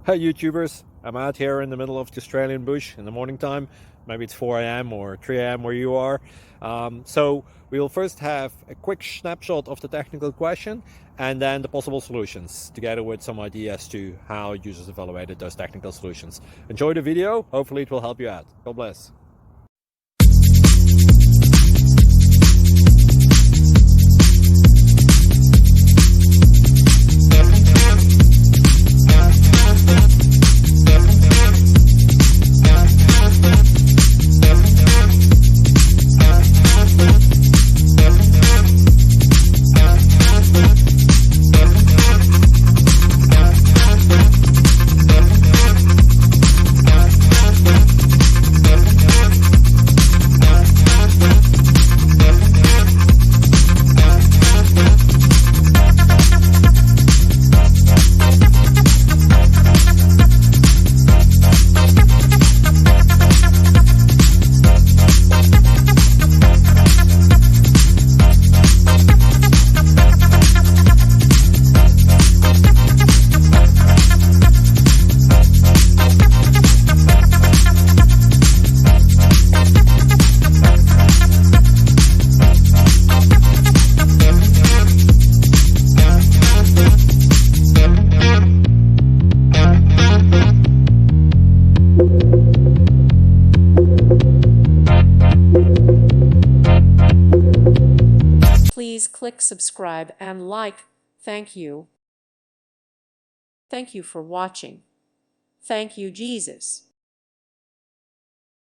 Hi YouTubers, I'm out here in the middle of the Australian bush in the morning time. Maybe it's 4 a.m. or 3 a.m. where you are. So we will first have a quick snapshot of the technical question and then the possible solutions, together with some ideas to how users evaluated those technical solutions. Enjoy the video, hopefully it will help you out. God bless. Please click subscribe and like. Thank you. Thank you for watching. Thank you, Jesus.